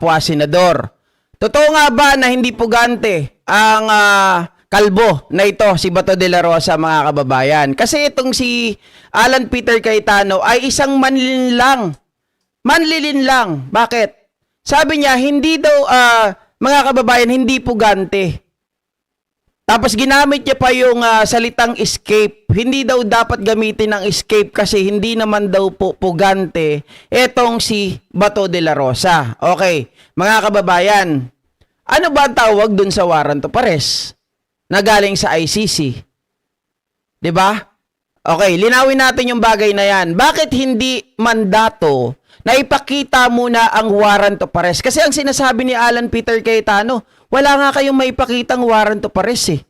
kapwa senador. Totoo nga ba na hindi pugante ang kalbo na ito, si Bato de la Rosa, mga kababayan? Kasi itong si Alan Peter Cayetano ay isang manlilin lang. Manlilin lang. Bakit? Sabi niya, hindi daw, mga kababayan, hindi pugante. Tapos ginamit niya pa yung salitang escape. Hindi daw dapat gamitin ng escape kasi hindi naman daw po pugante etong si Bato de la Rosa. Okay, mga kababayan, ano ba ang tawag dun sa warrant of arrest na galing sa ICC? 'Di ba? Okay, linawin natin yung bagay na yan. Bakit hindi mandato na ipakita muna ang warrant of arrest? Kasi ang sinasabi ni Alan Peter Cayetano, wala nga kayong maipakitang warrant of arrest eh.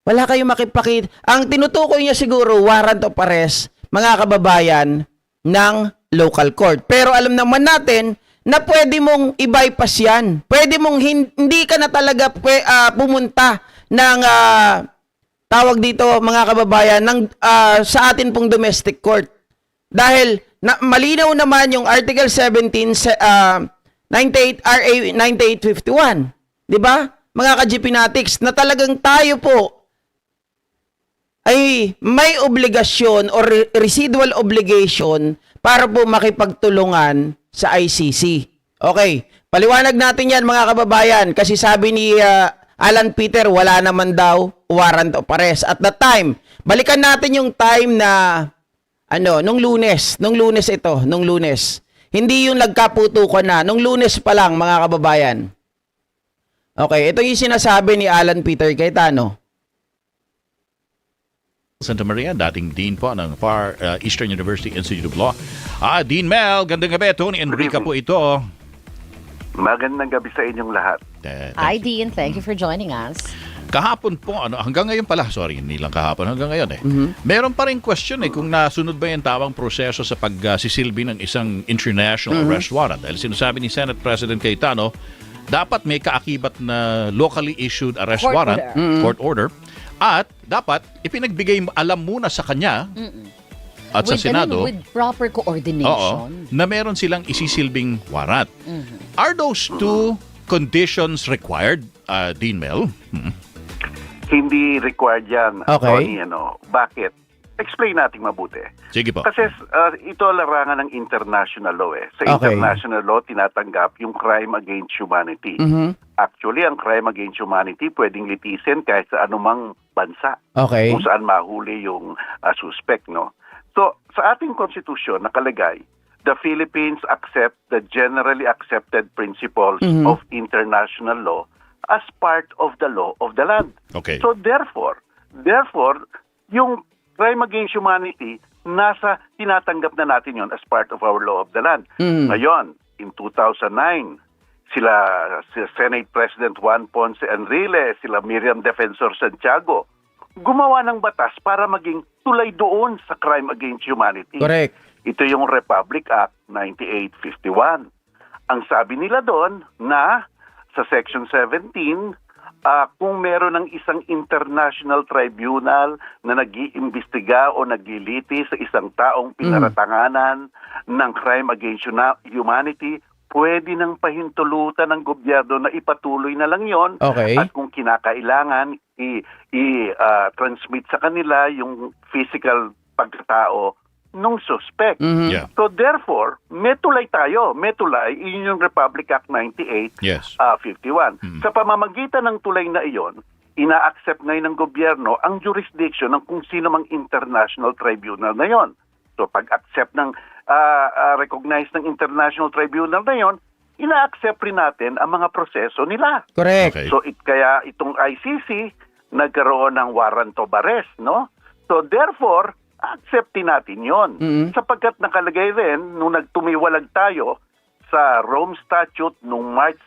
Wala kayong makipakita. Ang tinutukoy niya siguro, warrant of arrest, mga kababayan, ng local court. Pero alam naman natin na pwede mong i-bypass yan. Pwede mong hindi ka na talaga pumunta ng tawag dito, mga kababayan, ng, sa atin pong domestic court. Dahil malinaw naman yung Article 17, 98, RA 9851. Di ba? Mga ka-GPnatics, na talagang tayo po ay may obligasyon or residual obligation para po makipagtulungan sa ICC. Okay, paliwanag natin yan, mga kababayan, kasi sabi ni Alan Peter, wala naman daw warrant of arrest at that time. Balikan natin yung time na nung Lunes nung Lunes. Hindi yung nagkaputukan na, nung Lunes pa lang, mga kababayan. Okay, ito yung sinasabi ni Alan Peter Cayetano. Santa Maria, dating Dean po ng Far Eastern University Institute of Law. Dean Mel, gandang gabi. Tony Enrica po ito. Magandang gabi sa inyong lahat. Hi, Dean. Thank you for joining us. Kahapon po, hanggang ngayon pala, sorry, hindi lang kahapon, hanggang ngayon meron pa rin question kung nasunod ba yung tawang proseso sa pagsisilbi ng isang international arrest warrant. Dahil sinasabi ni Senate President Cayetano, dapat may kaakibat na locally issued arrest warrant, court order, at dapat ipinagbigay alam muna sa kanya at sa Senado with proper coordination na meron silang isisilbing warrant. Are those two conditions required, Dean Mel? Hindi required yan, Okay. Tony. Bakit? Explain natin mabuti. Sige po. Kasi ito larangan ng international law eh. Sa Okay. international law, tinatanggap yung crime against humanity. Actually, ang crime against humanity pwedeng litisin kahit sa anumang bansa. Okay. Kung saan mahuli yung suspect, no? So, sa ating konstitusyon, nakalagay, the Philippines accept the generally accepted principles of international law as part of the law of the land. Okay. So, therefore, yung crime against humanity, tinatanggap na natin yon as part of our law of the land. Ngayon, in 2009, sila Senate President Juan Ponce Enrile, sila Miriam Defensor Santiago, gumawa ng batas para maging tulay doon sa crime against humanity. Correct. Ito yung Republic Act 9851. Ang sabi nila doon na sa Section 17, kung meron ng isang international tribunal na nag-iimbestiga o nagliliti sa isang taong pinaratanganan ng crime against humanity, pwede nang pahintulutan ng gobyerno na ipatuloy na lang yon. Okay. At kung kinakailangan, i-transmit sa kanila yung physical pagkatao nung suspect. Yeah. So therefore, may tulay tayo. May tulay, yun yung Republic Act 98, Yes. 51. Sa pamamagitan ng tulay na iyon, ina-accept ngayon ng gobyerno ang jurisdiction ng kung sino mang international tribunal na yon. So pag-accept ng recognize ng international tribunal na yon, ina-accept rin natin ang mga proseso nila. Correct. Okay. So kaya itong ICC nagkaroon ng warrant of arrest, no? So therefore, acceptin natin yon. Sapagkat nakalagay rin nung nagtumiwalag tayo sa Rome Statute noong March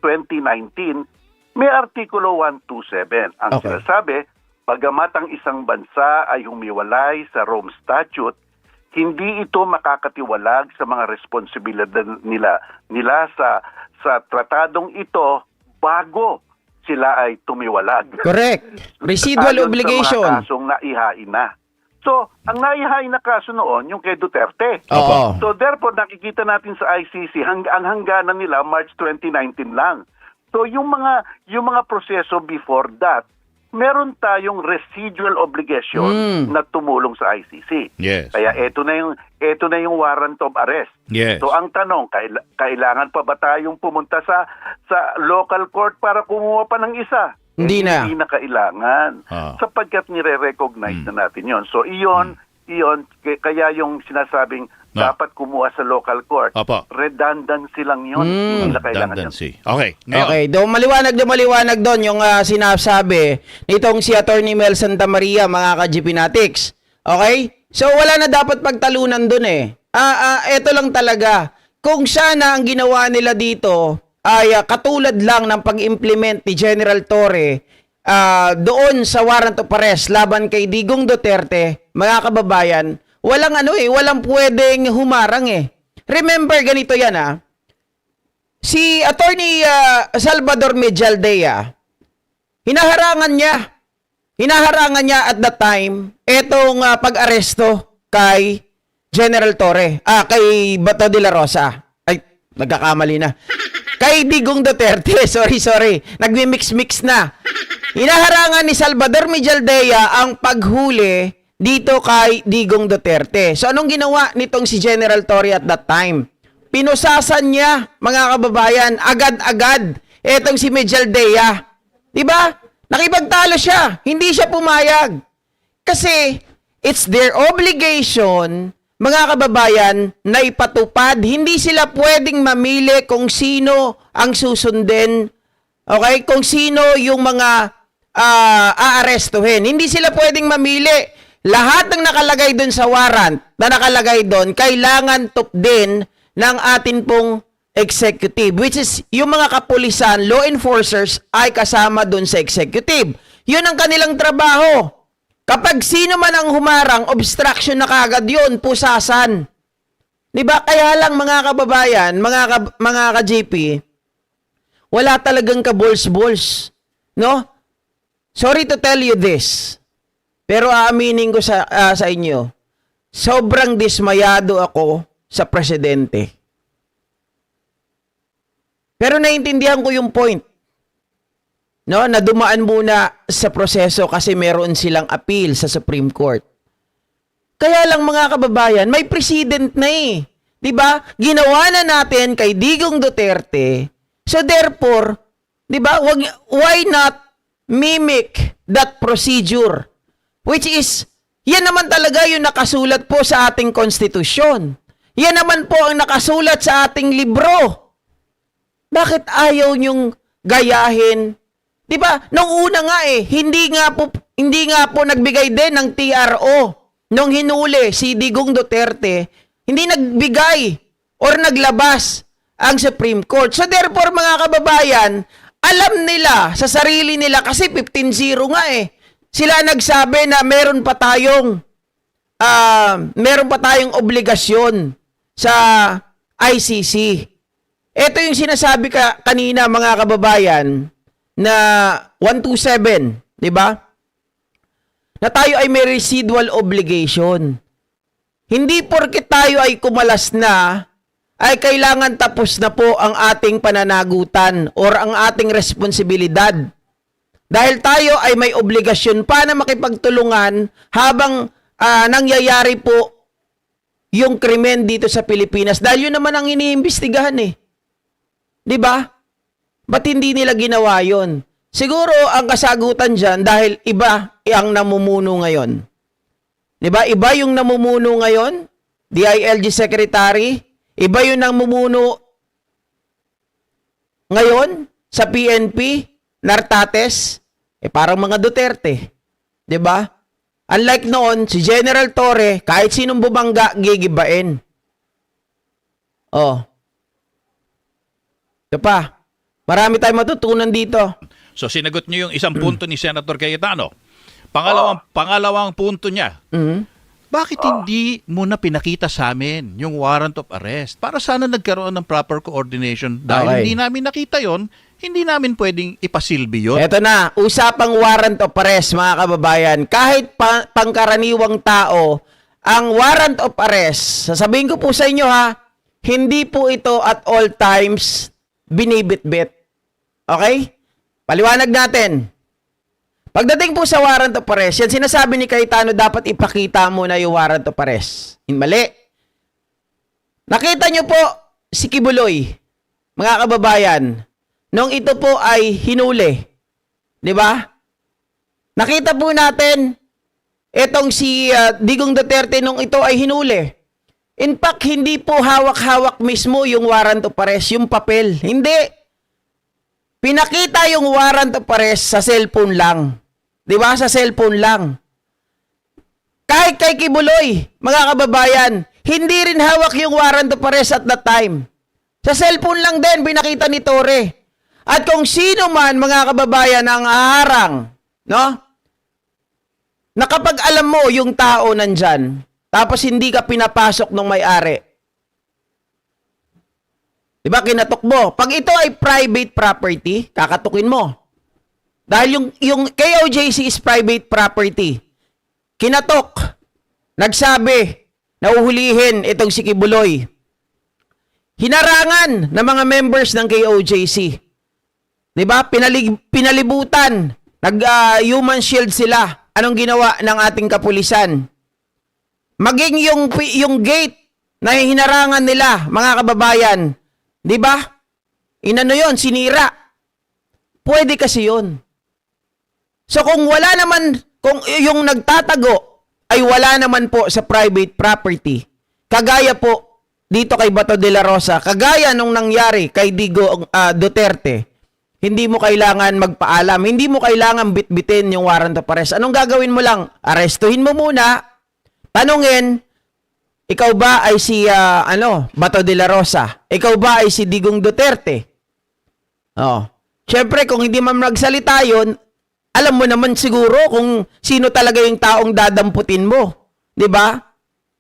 2019, may Artikulo 127. Ang Okay. sinasabi, bagamat ang isang bansa ay humiwalay sa Rome Statute, hindi ito makakatiwalag sa mga responsibilidad nila sa tratadong ito bago sila ay tumiwalag. Correct. Residual Ayon obligation. sa mga kasong naihain na. So, ang naihay na kaso noon, yung kay Duterte. Oo. So, therefore, nakikita natin sa ICC, ang hangganan nila, March 2019 lang. So, yung mga proseso before that, meron tayong residual obligation na tumulong sa ICC. Yes. Kaya ito na yung warrant of arrest. Yes. So, ang tanong, kailangan pa ba tayong pumunta sa local court para kumuha pa ng isa? Hindi na. Hindi na kailangan. Sapagkat nire-recognize na natin yon. So, iyon, kaya yung sinasabing dapat kumuha sa local court. Opo. Redundancy lang yun. Hindi na kailangan yan. Redundancy. Okay. Ngayon, Okay, maliwanag doon yung sinasabi nitong si Attorney Mel Santa Maria, mga ka-GPnatics. Okay? So, wala na dapat pagtalunan doon eh. Eto lang talaga. Kung sana ang ginawa nila dito ay katulad lang ng pag-implement ni General Torre doon sa warrant of arrest laban kay Digong Duterte, mga kababayan, walang pwedeng humarang eh. Remember, ganito yan si Attorney Salvador Medialdea, hinaharangan niya at that time etong pag-aresto kay General Torre, kay Bato de la Rosa. Ay, nagkakamali na. Kay Digong Duterte, sorry. Nagmi-mix na. Hinaharangan ni Salvador Medialdea ang paghuli dito kay Digong Duterte. So anong ginawa nitong si General Torre at that time? Pinusasan niya, mga kababayan, agad-agad etong si Medialdea. Diba? Nakipagtalo siya. Hindi siya pumayag. Kasi it's their obligation, mga kababayan, na ipatupad. Hindi sila pwedeng mamili kung sino ang susundin. Okay? Kung sino yung mga aarestuhin. Hindi sila pwedeng mamili. Lahat ng nakalagay doon sa warrant, na nakalagay doon, kailangan tupdin ng atin pong executive. Which is, yung mga kapulisan, law enforcers, ay kasama doon sa executive. Yun ang kanilang trabaho. Kapag sino man ang humarang, obstruction na kagad yun, pusasan. Diba? Kaya lang mga kababayan, mga ka-JP, wala talagang kabols-bols. No? Sorry to tell you this, pero aaminin ko sa inyo, sobrang dismayado ako sa presidente. Pero naiintindihan ko yung point. No, na dumaan muna sa proseso kasi meron silang appeal sa Supreme Court. Kaya lang mga kababayan, may precedent na eh. 'Di ba? Ginawa na natin kay Digong Duterte. So therefore, 'di ba? Why not mimic that procedure? Which is, yan naman talaga yung nakasulat po sa ating konstitusyon. Yan naman po ang nakasulat sa ating libro. Bakit ayaw nyong gayahin? 'Di ba? Nung una nga hindi nga po nagbigay din ng TRO nung hinuli si Digong Duterte. Hindi nagbigay or naglabas ang Supreme Court. So therefore mga kababayan, alam nila sa sarili nila kasi 15-0 nga Sila nagsabi na meron pa tayong obligasyon sa ICC. Ito yung sinasabi kanina mga kababayan na 127, 'di ba? Na tayo ay may residual obligation. Hindi porket tayo ay kumalas na ay kailangan tapos na po ang ating pananagutan or ang ating responsibilidad. Dahil tayo ay may obligasyon pa na makipagtulungan habang nangyayari po yung krimen dito sa Pilipinas. Dahil yun naman ang iniimbestigahan 'Di ba? Ba't hindi nila ginawa yun? Siguro ang kasagutan dyan dahil iba ang namumuno ngayon. 'Di ba? Iba yung namumuno ngayon, DILG Secretary, iba yung namumuno ngayon sa PNP, Nartates, parang mga Duterte. 'Di ba? Unlike noon, si General Torre, kahit sinong bumangga, gigibain. Ito pa. Marami tayong matutunan dito. So sinagot niyo yung isang punto ni Senator Cayetano. Pangalawang punto niya. Bakit hindi mo na pinakita sa amin yung warrant of arrest? Para sana nagkaroon ng proper coordination. Dahil hindi namin nakita yon, hindi namin pwedeng ipasilbi yun. Eto na, usapang warrant of arrest, mga kababayan. Kahit pangkaraniwang tao, ang warrant of arrest, sasabihin ko po sa inyo ha, hindi po ito at all times binibitbit. Okay? Paliwanag natin. Pagdating po sa warrant of arrest, yan sinasabi ni Cayetano, dapat ipakita mo na yung warrant of arrest. Mali. Nakita nyo po si Kibuloy, mga kababayan, nung ito po ay hinuli. Di ba? Nakita po natin itong si Digong Duterte nung ito ay hinuli. In fact, hindi po hawak-hawak mismo yung warrant of arrest, yung papel. Hindi. Pinakita yung warrant of arrest sa cellphone lang. Di ba? Sa cellphone lang. Kahit kay Kibuloy, mga kababayan, hindi rin hawak yung warrant of arrest at that time. Sa cellphone lang din, pinakita ni Torre. At kung sino man, mga kababayan, ang haharang, no? Na kapag alam mo yung tao nandyan, tapos hindi ka pinapasok ng may-ari, di ba, kinatok mo. Pag ito ay private property, kakatukin mo. Dahil yung KOJC is private property. Kinatok. Nagsabi, nauhulihin itong si Kibuloy. Hinarangan ng mga members ng KOJC. Di ba? Pinalibutan. Nag-human shield sila. Anong ginawa ng ating kapulisan? Maging yung gate na hinarangan nila, mga kababayan. Di ba? Inano yon, sinira. Pwede kasi yun. So kung wala naman, kung yung nagtatago ay wala naman po sa private property, kagaya po dito kay Bato de la Rosa, kagaya nung nangyari kay Digo Duterte, hindi mo kailangan magpaalam, hindi mo kailangan bitbitin yung warrant of arrest. Anong gagawin mo lang? Arestuhin mo muna, tanungin, ikaw ba ay si Bato de la Rosa? Ikaw ba ay si Digong Duterte? Oh. Siyempre, kung hindi man magsalita yun, alam mo naman siguro kung sino talaga yung taong dadamputin mo. 'Di ba?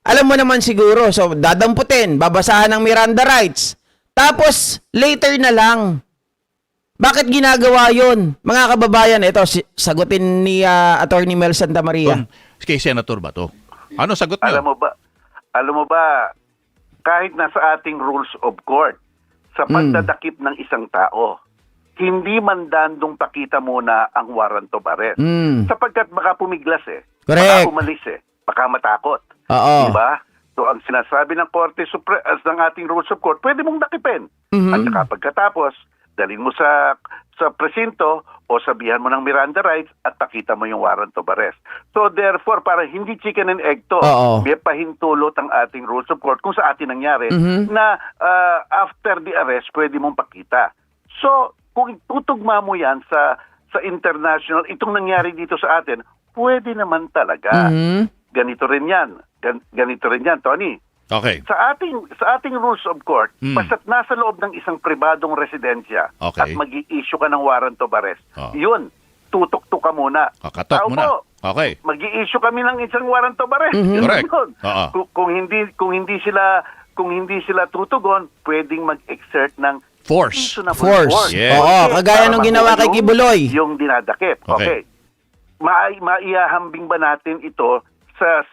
Alam mo naman siguro. So, dadamputin, babasahan ng Miranda rights. Tapos, later na lang. Bakit ginagawa yun? Mga kababayan, ito, sagutin ni Attorney Mel Santamaria. Kay Senator Bato. Ano sagot niyo? Alam mo ba, kahit nasa ating rules of court, sa pagdadakip ng isang tao, hindi mandandong pakita muna ang warrant of arrest. Sapagkat baka pumiglas Correct. Baka umalis baka matakot. Oo. Diba? So, ang sinasabi ng Korte ng ating rules of court, pwede mong dakipin. At saka pagkatapos, dalhin mo sa presinto o sabihan mo ng Miranda rights at pakita mo yung warrant of arrest. So therefore, para hindi chicken and egg to, may pahintulot ang ating rules of court kung sa atin nangyari na after the arrest, pwede mong pakita. So, kung tutugma mo yan sa international, itong nangyari dito sa atin, pwede naman talaga. Ganito rin yan. Ganito rin yan, Tony. Okay. Sa ating rules of court, basta't nasa loob ng isang pribadong residensya at mag-i-issue ka ng warrant of arrest, yun, tutok-tok ka muna. Kakatok muna. Okay. Mag-i-issue kami ng isang warrant of arrest. Correct. Yun. Kung hindi sila tutugon, pwedeng mag-exert ng force. Force. Yeah. Oo, kagaya nung ginawa kay Kibuloy. Yung dinadakip. Okay. Maihahambing ba natin ito sa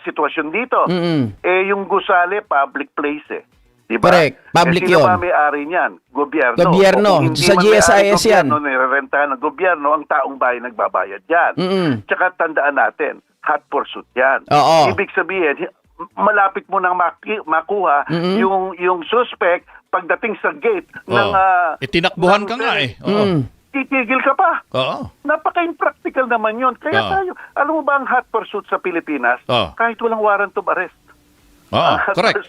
sitwasyon dito? Yung gusali, public place Diba? Correct. Public sino yun. ba may-ari niyan? Gobyerno. Gobyerno. O kung hindi Sa man GSIS may-ari yan. gobyerno, nirerentahan ng gobyerno, ang taong bayan nagbabayad yan. Tsaka tandaan natin, hot pursuit yan. Oo. Ibig sabihin, malapit mo nang makuha yung suspect pagdating sa gate ng... Itinakbuhan ka nga titigil ka pa. Oo. Napaka-impractical naman yun. Kaya tayo, alam mo ba ang hot pursuit sa Pilipinas? Kahit walang warrant of arrest. Correct.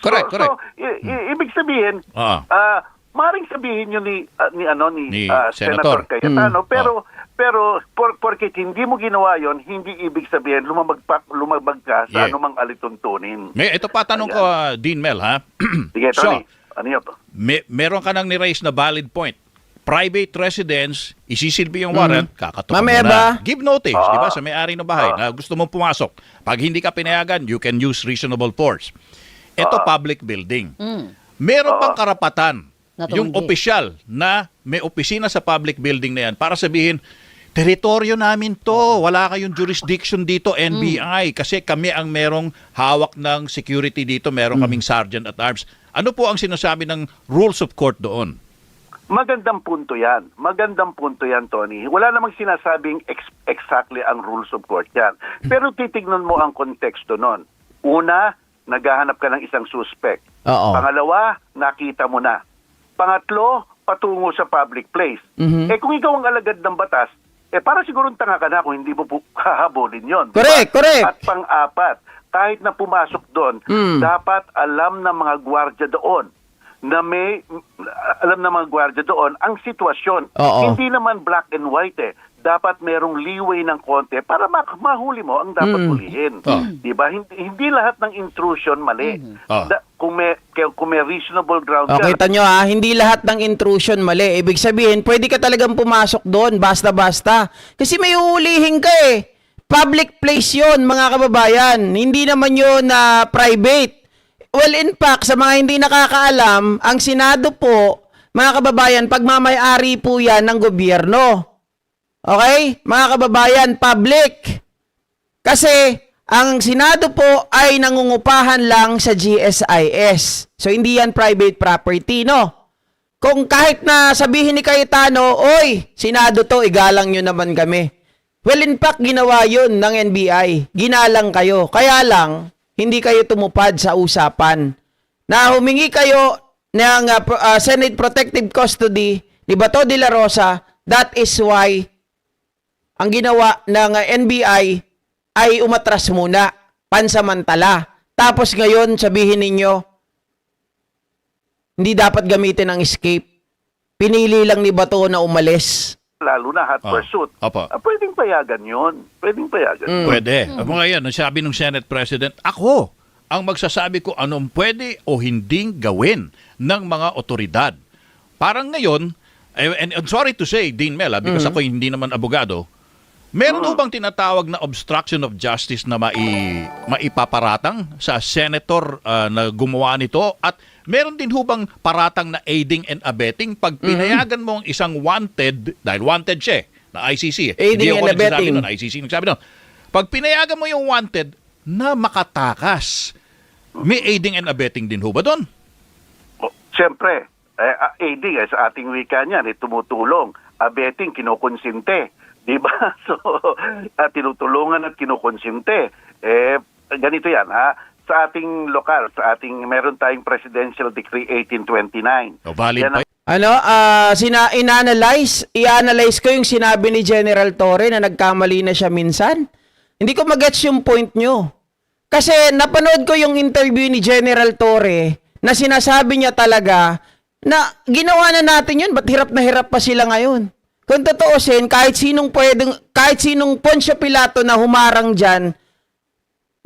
Correct. So, ibig sabihin, maring sabihin yun ni Senator Cayetano, pero porket hindi mo ginawa yon, hindi ibig sabihin lumabag ka sa anumang alituntunin. Ito pa tanong ko, Dean Mel, ha? Sige, Tony. Ano yun? Meron ka nang ni-raise na valid point. Private residence, isisilbi yung warrant, kakatukan mo Mamaya na. ba? Give notice, di ba, sa may-ari ng bahay na gusto mong pumasok. Pag hindi ka pinayagan, you can use reasonable force. Ito, public building. Meron pang karapatan yung opisyal na may opisina sa public building na yan para sabihin, teritoryo namin to, wala kayong jurisdiction dito, NBI, kasi kami ang merong hawak ng security dito, meron kaming sergeant at arms. Ano po ang sinasabi ng rules of court doon? Magandang punto yan. Magandang punto yan, Tony. Wala namang sinasabing exactly ang rules of court yan. Pero titignan mo ang konteksto nun. Una, naghahanap ka ng isang suspect. Oo. Pangalawa, nakita mo na. Pangatlo, patungo sa public place. Kung ikaw ang alagad ng batas, para siguro tanga ka na kung hindi mo hahabulin yon. Correct, correct. At pang-apat, kahit na pumasok doon, dapat alam ng mga gwardiya doon na alam ng mga gwardiya doon ang sitwasyon. Oo. Hindi naman black and white Dapat merong leeway ng konti para mahuli mo ang dapat hulihin. Diba? Hindi lahat ng intrusion mali. Kung may reasonable ground Okay, kita nyo hindi lahat ng intrusion mali. Ibig sabihin, pwede ka talagang pumasok doon, basta-basta. Kasi may uhulihin ka Public place yon mga kababayan. Hindi naman yun na private. Well, in fact, sa mga hindi nakakaalam, ang Senado po, mga kababayan, pagmamay-ari po yan ng gobyerno. Okay? Mga kababayan, public. Kasi, ang Senado po ay nangungupahan lang sa GSIS. So, hindi yan private property, no? Kung kahit na sabihin ni Cayetano, oy, Senado to, igalang nyo naman kami. Well, in fact, ginawa yun ng NBI. Ginalang kayo. Kaya lang, hindi kayo tumupad sa usapan. Na humingi kayo ng Senate Protective Custody ni Bato de la Rosa. That is why ang ginawa ng NBI ay umatras muna, pansamantala. Tapos ngayon, sabihin ninyo, hindi dapat gamitin ang escape. Pinili lang ni Bato na umalis. Lalo na hot pursuit. Pwedeng payagan yun. Pwedeng payagan. Pwede. Ngayon, sabi ng Senate President, ako ang magsasabi ko anong pwede o hindi gawin ng mga otoridad. Parang ngayon, and sorry to say, Dean Mel, because ako hindi naman abogado, meron ho bang tinatawag na obstruction of justice na maipaparatang sa senator na gumawa nito? At meron din ho bang paratang na aiding and abetting pag pinayagan mo ang isang wanted, dahil wanted siya na ICC. Aiding and abetting. ICC nagsabi nun. Pag pinayagan mo yung wanted na makatakas, may aiding and abetting din ho ba doon? Siyempre, aiding sa ating wika niyan, tumutulong. Abetting, kinukonsinte. Diba? So, tinutulungan at kinukonsinte. Ganito yan, sa ating lokal, meron tayong Presidential Decree 1829. Valid yan pa. I-analyze ko yung sinabi ni General Torre na nagkamali na siya minsan. Hindi ko magets yung point nyo. Kasi napanood ko yung interview ni General Torre na sinasabi niya talaga na ginawa na natin yun, ba't hirap na hirap pa sila ngayon? Kung totoosin, kahit sinong Poncio Pilato na humarang dyan,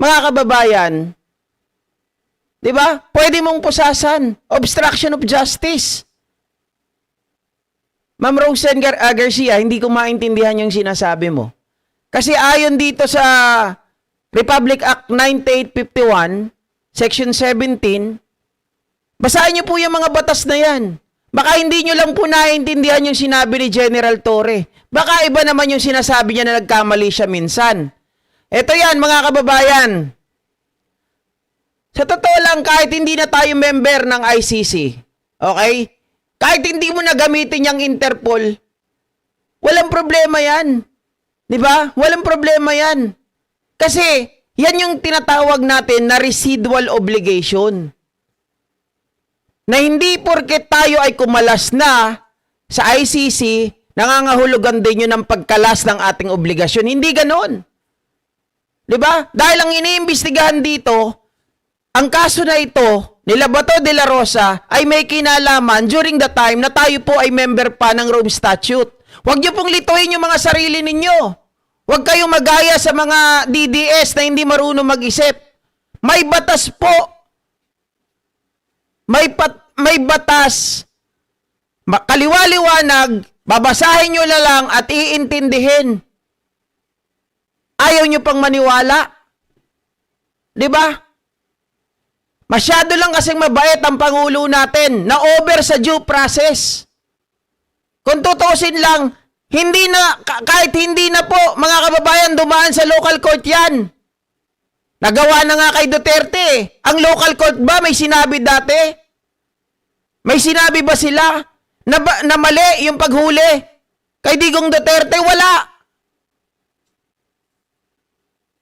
mga kababayan, di ba? Pwede mong pusasan. Obstruction of justice. Ma'am Rosen Garcia, hindi ko maintindihan yung sinasabi mo. Kasi ayon dito sa Republic Act 9851, Section 17, basahin niyo po yung mga batas na yan. Baka hindi nyo lang po naiintindihan yung sinabi ni General Torre. Baka iba naman yung sinasabi niya na nagkamali siya minsan. Ito yan, mga kababayan. Sa totoo lang, kahit hindi na tayo member ng ICC, okay? Kahit hindi mo na gamitin yung Interpol, walang problema yan. Di ba? Walang problema yan. Kasi, yan yung tinatawag natin na residual obligation. Na hindi porket tayo ay kumalas na sa ICC, nangangahulugan din yun ng pagkalas ng ating obligasyon. Hindi ganon. Diba? Dahil ang iniimbestigahan dito, ang kaso na ito, nila Bato de la Rosa, ay may kinalaman during the time na tayo po ay member pa ng Rome Statute. Huwag niyo pong lituin yung mga sarili ninyo. Huwag kayong magaya sa mga DDS na hindi marunong mag-isip. May batas po. May batas, kaliwa-liwanag, babasahin nyo na lang at iintindihin. Ayaw nyo pang maniwala. Diba? Masyado lang kasing mabait ang Pangulo natin na over sa due process. Kung tutusin lang, kahit hindi na po, mga kababayan, dumaan sa local court yan. Nagawa na nga kay Duterte. Ang local court ba may sinabi dati? May sinabi ba sila na mali yung paghuli? Kay Digong Duterte, wala.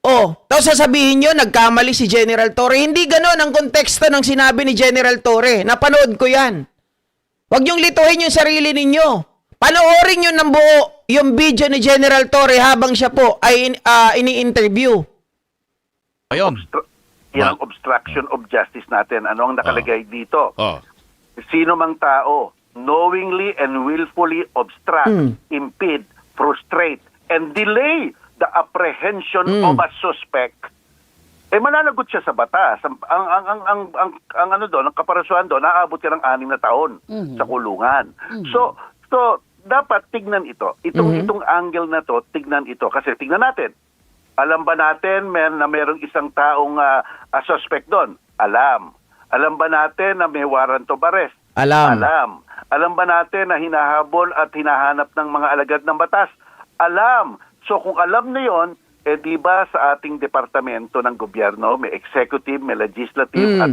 Oh, tapos sasabihin nyo, nagkamali si General Torre. Hindi ganon ang konteksto ng sinabi ni General Torre. Napanood ko yan. Huwag niyong lituhin yung sarili ninyo. Panoorin nyo ng buo yung video ni General Torre habang siya po ay ini-interview. Ayun. Yan ang obstruction of justice natin. Ano ang nakalagay dito? Oh. Sino mang tao knowingly and willfully obstruct, impede, frustrate, and delay the apprehension of a suspect, mananagot siya sa batas. Ang ano doon, ang kaparasuhan doon, naaabot ka ng 6 na taon sa kulungan. So dapat tignan ito. Itong angle na to, tignan ito. Kasi tignan natin. Alam ba natin na merong isang taong suspect doon? Alam. Alam ba natin na may warrant of arrest? Alam. Alam ba natin na hinahabol at hinahanap ng mga alagad ng batas? Alam. So kung alam na yon, di ba sa ating departamento ng gobyerno, may executive, may legislative, at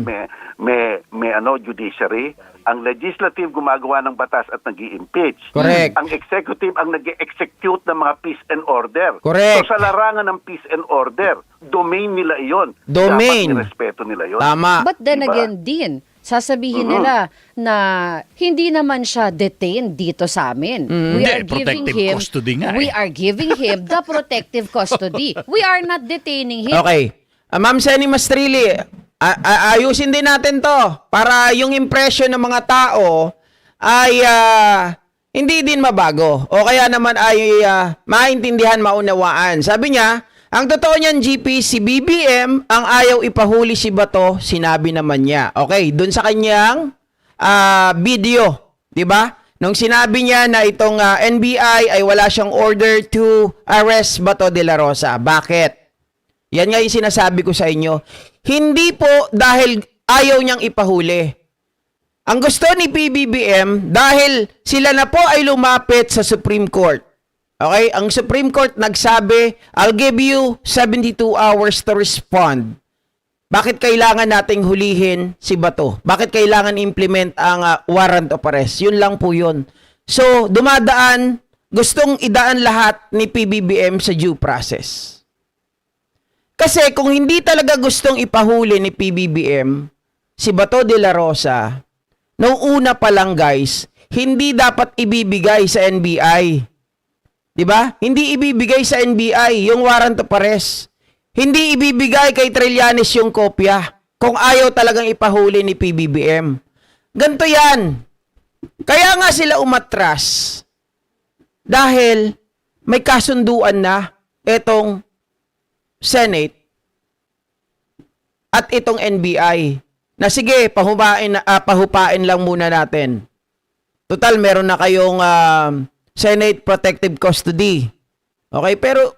may judiciary. Ang legislative gumagawa ng batas at nag-i-impeach. Correct. Ang executive ang nag-execute ng mga peace and order. Correct. So sa larangan ng peace and order, domain nila iyon. Domain. Dapat irespeto nila iyon. Tama. But then Diba? again din, sasabihin nila na hindi naman siya detained dito sa amin. Hindi, protective custody nga We are giving him the protective custody. We are not detaining him. Okay. Ma'am Senny Mastrilli, ayusin din natin to para yung impression ng mga tao ay hindi din mabago o kaya naman ay maintindihan, maunawaan. Sabi niya, ang totoo niyan, GP, si BBM ang ayaw ipahuli si Bato, sinabi naman niya. Okay, dun sa kanyang video, di ba? Nung sinabi niya na itong NBI ay wala siyang order to arrest Bato de la Rosa. Bakit? Yan nga yung sinasabi ko sa inyo. Hindi po dahil ayaw niyang ipahuli. Ang gusto ni PBBM, dahil sila na po ay lumapit sa Supreme Court. Okay? Ang Supreme Court nagsabi, I'll give you 72 hours to respond. Bakit kailangan nating hulihin si Bato? Bakit kailangan implement ang warrant of arrest? Yun lang po yun. So, gustong idaan lahat ni PBBM sa due process. Kasi kung hindi talaga gustong ipahuli ni PBBM si Bato de la Rosa, noong una pa lang guys, hindi dapat ibibigay sa NBI. Diba? Hindi ibibigay sa NBI yung warrant of arrest. Hindi ibibigay kay Trillanes yung kopya kung ayaw talagang ipahuli ni PBBM. Ganto yan. Kaya nga sila umatras dahil may kasunduan na itong Senate at itong NBI na sige, pahupain lang muna natin. Total, meron na kayong Senate Protective Custody. Okay, pero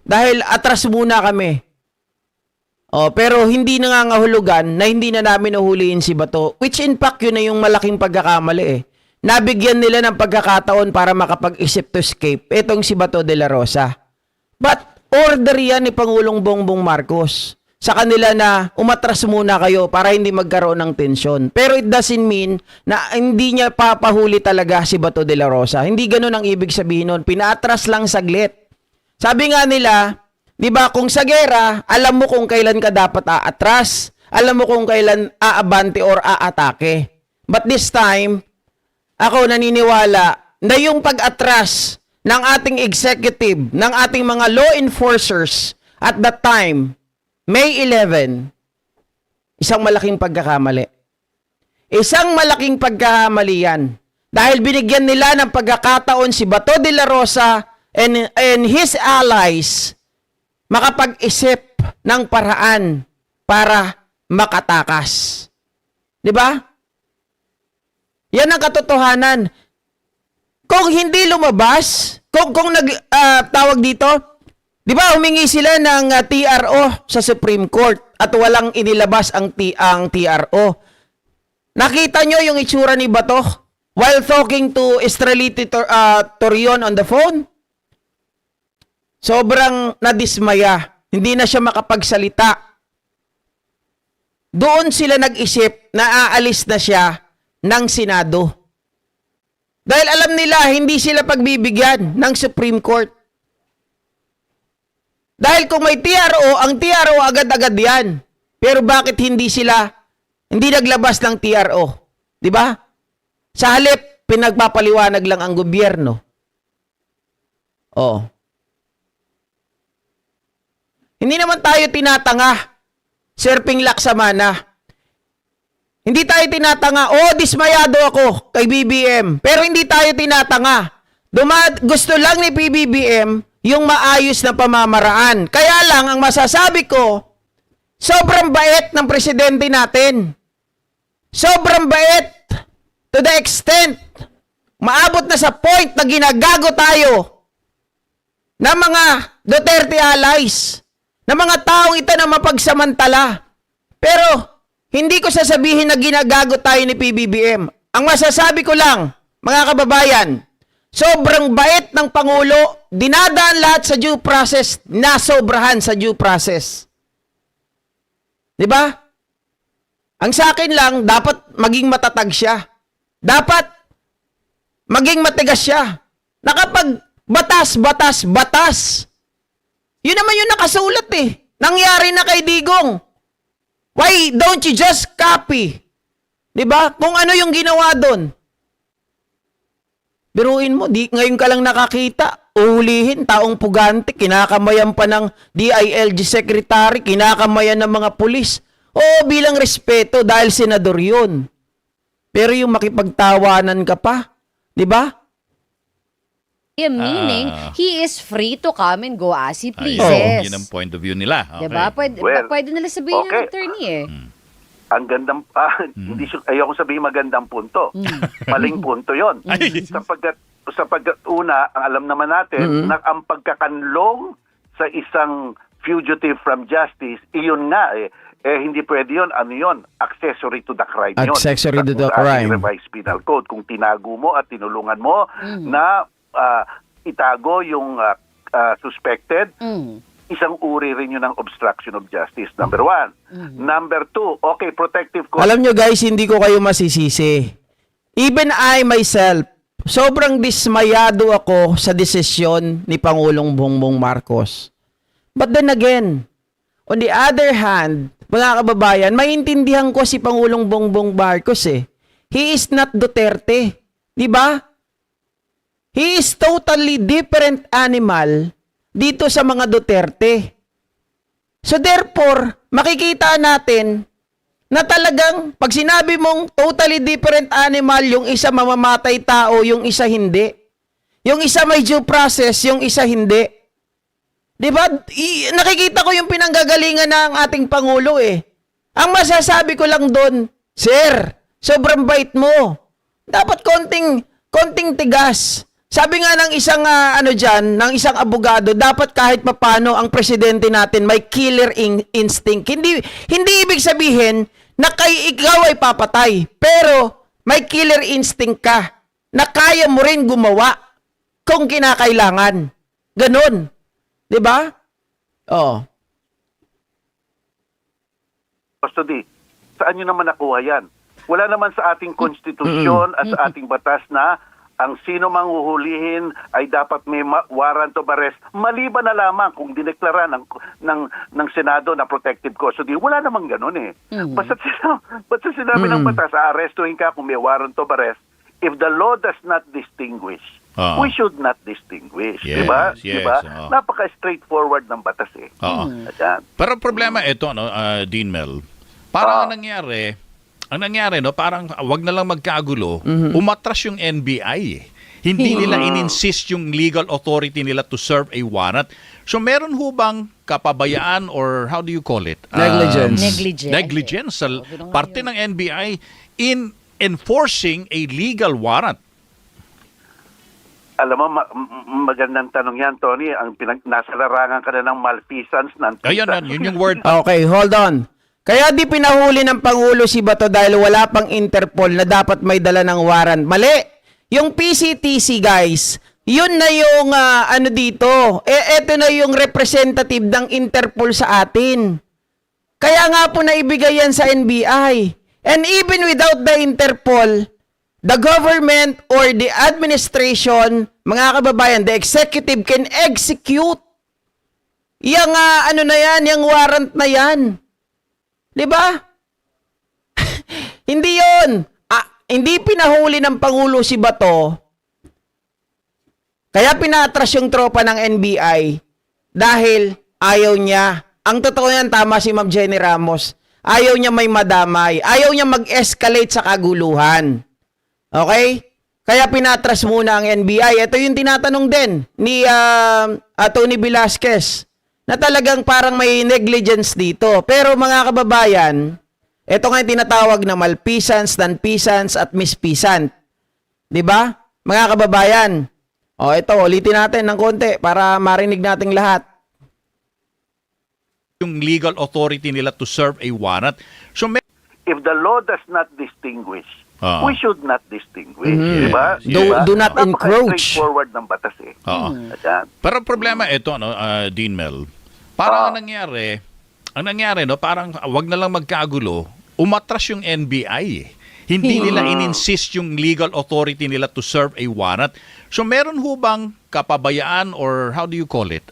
dahil atras muna kami. Pero hindi nangangahulugan na hindi na namin nahuliin si Bato. Which in fact, yun na yung malaking pagkakamali eh. Nabigyan nila ng pagkakataon para makapag-isip to escape itong si Bato de la Rosa. But order yan ni Pangulong Bongbong Marcos sa kanila na umatras muna kayo para hindi magkaroon ng tensyon. Pero it doesn't mean na hindi niya papahuli talaga si Bato de la Rosa. Hindi ganun ang ibig sabihin nun. Pinaatras lang saglit. Sabi nga nila, di ba, kung sa gera, alam mo kung kailan ka dapat aatras. Alam mo kung kailan aabante or aatake. But this time, ako naniniwala na yung pag-atras ng ating executive, ng ating mga law enforcers at that time, May 11, isang malaking pagkakamali. Isang malaking pagkakamali yan. Dahil binigyan nila ng pagkakataon si Bato de la Rosa and his allies makapag-isip ng paraan para makatakas. Di ba? Yan ang katotohanan. Kung hindi lumabas, kung tawag dito, di ba humingi sila ng TRO sa Supreme Court at walang inilabas ang TRO. Nakita nyo yung itsura ni Bato while talking to Estrelita Torion on the phone? Sobrang nadismaya. Hindi na siya makapagsalita. Doon sila nag-isip na aalis na siya ng Senado. Dahil alam nila, hindi sila pagbibigyan ng Supreme Court. Dahil kung may TRO, ang TRO agad-agad yan. Pero bakit hindi naglabas ng TRO? Di ba? Sa halip, pinagpapaliwanag lang ang gobyerno. Oh. Hindi naman tayo tinatanga, Sir Ping Laksamana. Hindi tayo tinatanga. Dismayado ako kay BBM. Pero hindi tayo tinatanga. Gusto lang ni PBBM yung maayos na pamamaraan. Kaya lang, ang masasabi ko, sobrang bait ng presidente natin. Sobrang bait to the extent, maabot na sa point na ginagago tayo ng mga Duterte allies, ng mga taong ito na mapagsamantala. Pero, hindi ko sasabihin na ginagago tayo ni PBBM. Ang masasabi ko lang, mga kababayan, sobrang bait ng Pangulo, dinadaan lahat sa due process, nasobrahan sa due process. Di ba? Ang sa akin lang, dapat maging matatag siya. Dapat maging matigas siya. Nakapag batas. Yun naman yung nakasulat eh. Nangyari na kay Digong. Why don't you just copy? Di ba? Kung ano yung ginawa doon. Biruin mo, ngayon ka lang nakakita. Uhulihin, taong pugante, kinakamayan pa ng DILG secretary, kinakamayan ng mga pulis. Oo, bilang respeto dahil senador yun. Pero yung makipagtawanan ka pa, di ba? Meaning, he is free to come and go as he pleases. Yun ang point of view nila. Okay. Diba? Pwede nila sabihin ng attorney eh. Ang gandang, ayoko sabihin magandang punto. Maling punto yon. Sapagkat una, ang alam naman natin, na ang pagkakanlong sa isang fugitive from justice, iyon nga hindi pwede yun. Ano yun? Accessory to the crime yun. Accessory to the Sa crime. ating revised penal code. Kung tinago mo at tinulungan mo na itago yung suspected, isang uri rin yun ng obstruction of justice, number 1. Number 2, okay, protective code. Alam nyo guys, hindi ko kayo masisisi. Even I myself, sobrang dismayado ako sa desisyon ni Pangulong Bongbong Marcos. But then again, on the other hand, mga kababayan, maintindihan ko si Pangulong Bongbong Marcos eh. He is not Duterte. Di ba? He is totally different animal dito sa mga Duterte. So therefore, makikita natin na talagang pag sinabi mong totally different animal, yung isa mamamatay tao, yung isa hindi. Yung isa may due process, yung isa hindi. Diba? Nakikita ko yung pinanggagalingan ng ating Pangulo eh. Ang masasabi ko lang doon, Sir, sobrang bait mo. Dapat konting tigas. Sabi nga ng isang ng isang abogado, dapat kahit papano ang presidente natin may killer instinct. Hindi ibig sabihin na ikaw ay papatay, pero may killer instinct ka na kaya mo rin gumawa kung kinakailangan. Ganon. 'Di ba? Oh. Custody, saan nyo naman nakuha yan? Wala naman sa ating konstitusyon at sa ating batas na ang sino mang huhulihin ay dapat may warrant of arrest maliban na lamang kung dineklara ng Senado na protective custody. Wala namang ganun eh. Basta sinabi ng batas, aarestuhin ka kung may warrant of arrest. If the law does not distinguish, we should not distinguish. Yes, diba? yes, Diba? oo. Napaka-straightforward ng batas eh. Ayan. Pero ang problema ito, Dean Mel, parang ang nangyari, parang wag na lang magkagulo, umatras yung NBI eh. Hindi nila in-insist yung legal authority nila to serve a warrant. So meron ho bang kapabayaan or how do you call it? Negligence. Negligence sa parte ng NBI in enforcing a legal warrant. Alam mo, magandang tanong yan, Tony. Nasa larangan ka na ng malfeasance. Ayun, yun yung word. Okay, hold on. Kaya di pinahuli ng Pangulo si Bato dahil wala pang Interpol na dapat may dala ng warrant. Mali. Yung PCTC guys, yun na yung ano dito. Eto na yung representative ng Interpol sa atin. Kaya nga po naibigay yan sa NBI. And even without the Interpol, the government or the administration, mga kababayan, the executive can execute. Yang ano na yan, yung warrant na yan. 'Di ba? Hindi 'yon. Hindi pinahuli ng Pangulo si Bato. Kaya pinatras yung tropa ng NBI dahil ayaw niya. Ang totoo niyan, tama si Ma'am Jenny Ramos. Ayaw niya may madamay. Ayaw niya mag-escalate sa kaguluhan. Okay? Kaya pinatras muna ang NBI. Ito yung tinatanong din ni Tony Velasquez, na talagang parang may negligence dito. Pero mga kababayan, ito nga yung tinatawag na malfeasance, nonfeasance, at misfeasance. Diba? Mga kababayan, ito, ulitin natin ng konti para marinig nating lahat. Yung legal authority nila to serve a warrant. So, If the law does not distinguish, we should not distinguish. Diba? Do not encroach. Straightforward ng batas eh. Ayan. Pero ang problema ito, no, Dean Mel, parang ang nangyari, no, parang wag na lang magkagulo, umatras yung NBI eh. Hindi nila in-insist yung legal authority nila to serve a warrant. So meron ho bang kapabayaan or how do you call it?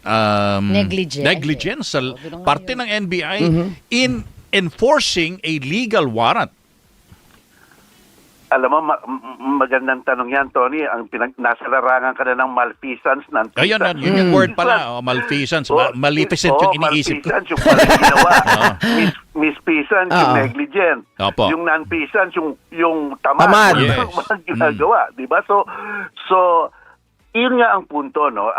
Negligence sa parte ng NBI in enforcing a legal warrant. Alam mo, magandang tanong yan, Tony. Nasa larangan ka na ng malfeasance. Ayun, yun yung word pala, malfeasance. Maleficent yung iniisip ko. Malfeasance yung pala ginawa. Misfeasance yung negligent. Opo. Yung non-feasance yung tamad. Yes. Yung ginagawa. Diba? So, yun nga ang punto, no?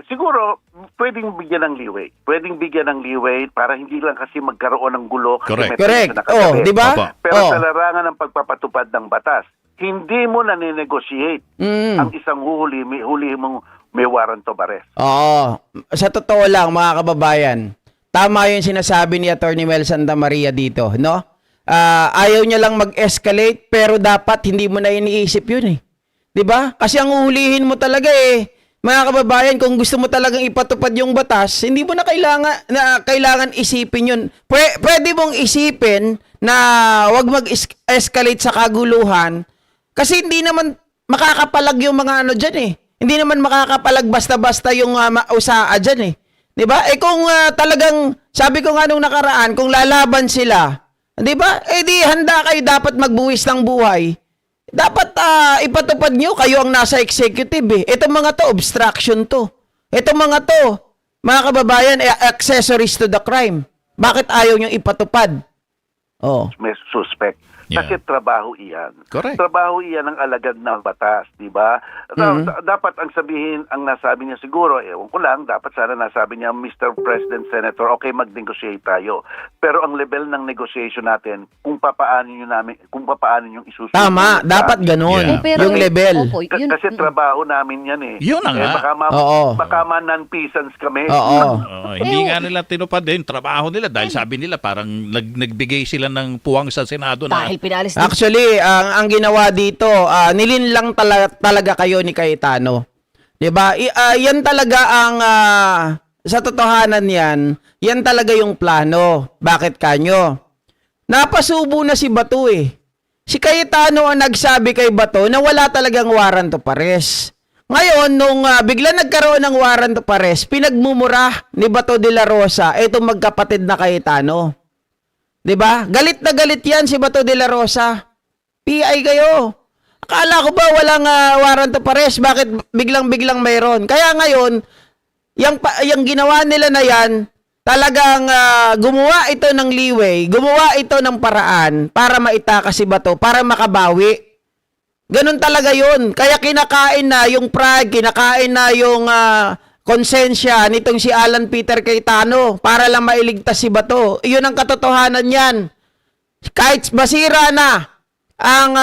Siguro, pwedeng bigyan ng leeway. Pwedeng bigyan ng leeway para hindi lang kasi magkaroon ng gulo. Kasi Correct. Di ba? Pero sa larangan ng pagpapatupad ng batas, hindi mo na ninegotiate ang isang huli mong may warrant of arrest. Oo. Sa totoo lang, mga kababayan, tama yung sinasabi ni Attorney Mel Santa Maria dito, no? Ayaw niya lang mag-escalate, pero dapat hindi mo na iniisip yun eh. 'Di ba? Kasi ang uhulihin mo talaga mga kababayan, kung gusto mo talagang ipatupad yung batas, hindi mo na kailangan isipin 'yun. Pwede mong isipin na 'wag mag-escalate sa kaguluhan kasi hindi naman makakapalag yung mga ano diyan eh. Hindi naman makakapalag basta-basta yung usaa diyan eh. 'Di ba? Kung talagang sabi ko nga nung nakaraan, kung lalaban sila, 'di ba? Di handa kayo dapat magbuwis ng buhay. Dapat ipatupad nyo, kayo ang nasa executive eh. Itong mga to, obstruction to. Itong mga to, mga kababayan, accessories to the crime. Bakit ayaw nyo ipatupad? May suspect. Yeah. Kasi trabaho iyan. Correct. Trabaho iyan ng alagad ng batas, di ba? Dapat ang sabihin, ang nasabi niya siguro, ewan ko lang, dapat sana nasabi niya, Mr. President, Senator, okay, mag-negotiate tayo. Pero ang level ng negotiation natin, kung papaano yung isusunod. Tama, dapat ganun. Yeah. Yung level. Opo, Kasi trabaho namin yan eh. Yun na nga. Baka non-peasants kami. Hindi nga nila tinupad din trabaho nila dahil sabi nila parang nagbigay sila ng puwang sa Senado na Dahil pinalis din. Actually, ang ginawa dito, nilinlang talaga kayo ni Cayetano. 'Di ba? Yan talaga ang sa totohanan yan talaga yung plano. Bakit kanyo? Napasubo na si Bato eh. Si Cayetano ang nagsabi kay Bato na wala talagang warrant of arrest. Ngayon, nung bigla nagkaroon ng warrant of arrest, pinagmumura ni Bato de la Rosa itong magkapatid na Cayetano. 'Di ba? Galit na galit 'yan si Bato de la Rosa. PI kayo. Akala ko ba walang warrant of arrest? Bakit biglang-biglang mayroon? Kaya ngayon, yung ginawa nila na 'yan, talagang gumawa ito ng leeway, gumawa ito ng paraan para maitakas si Bato, para makabawi. Ganun talaga 'yun. Kaya kinakain na yung pride, kinakain na yung konsensya nitong si Alan Peter Cayetano para lang mailigtas si Bato. Iyon ang katotohanan niyan. Kahit basira na ang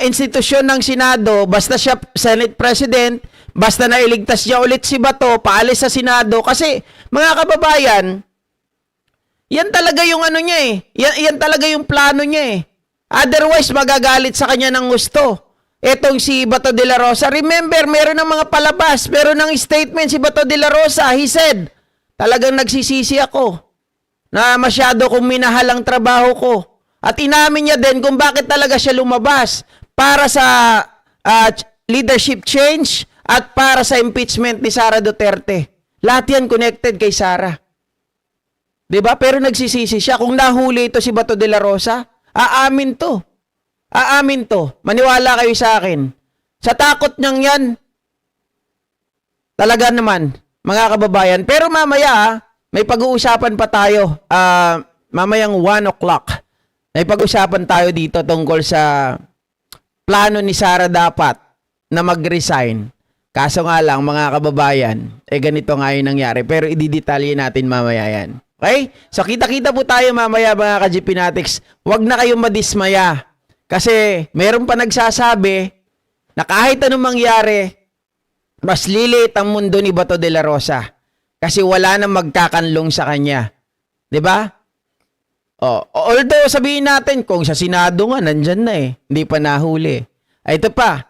institusyon ng Senado, basta siya Senate President, basta nailigtas niya ulit si Bato, paalis sa Senado. Kasi, mga kababayan, Yan talaga yung ano niya eh. Yan talaga yung plano niya eh. Otherwise, magagalit sa kanya ng gusto. Etong si Bato de la Rosa. Remember, meron ng mga palabas. Meron ng statement si Bato de la Rosa. He said, talagang nagsisisi ako na masyado kong minahal ang trabaho ko. At inamin niya din kung bakit talaga siya lumabas para sa leadership change at para sa impeachment ni Sara Duterte. Lahat yan connected kay Sara. 'Di ba? Pero nagsisisi siya. Kung nahuli ito si Bato de la Rosa, aamin to. Aamin to. Maniwala kayo sa akin. Sa takot niyang yan, talaga naman, mga kababayan. Pero mamaya, may pag-uusapan pa tayo. Mamayang 1 o'clock. May pag-uusapan tayo dito tungkol sa plano ni Sara dapat na mag-resign. Kaso nga lang, mga kababayan, ganito nga yung nangyari. Pero ididetalye natin mamaya yan. Okay? So, kita-kita po tayo mamaya, mga ka-GPnatics. Huwag na kayong madismaya. Kasi, meron pa nagsasabi na kahit anong mangyari, mas lilit ang mundo ni Bato de la Rosa. Kasi wala nang magkakanlong sa kanya. 'Di ba? Although sabihin natin, kung sa Senado nga, nandyan na eh. Hindi pa nahuli. Ito pa,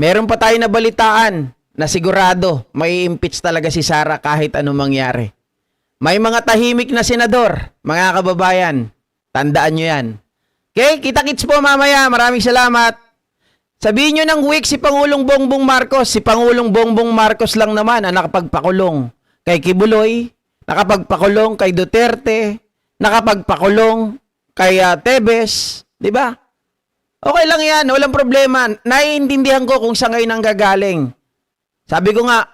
meron pa tayo na balitaan na sigurado may impeach talaga si Sara kahit anong mangyari. May mga tahimik na senador, mga kababayan. Tandaan nyo yan. Okay, kita-kits po mamaya. Maraming salamat. Sabihin nyo ng week si Pangulong Bongbong Marcos. Si Pangulong Bongbong Marcos lang naman ang nakapagpakulong kay Kibuloy, nakapagpakulong kay Duterte, nakapagpakulong kay Tebes. Di ba? Okay lang yan. Walang problema. Naiintindihan ko kung saan ngayon ang gagaling. Sabi ko nga,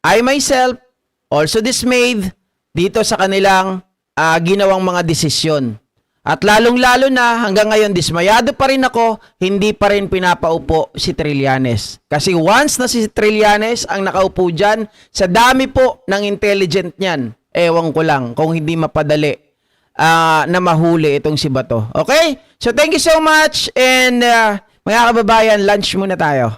I myself also dismayed dito sa kanilang ginawang mga desisyon. At lalong-lalo na hanggang ngayon dismayado pa rin ako, hindi pa rin pinapaupo si Trillanes. Kasi once na si Trillanes ang nakaupo dyan, sa dami po ng intelligent niyan, ewan ko lang kung hindi mapadali na mahuli itong si Bato. Okay? So thank you so much and mga kababayan, lunch muna tayo.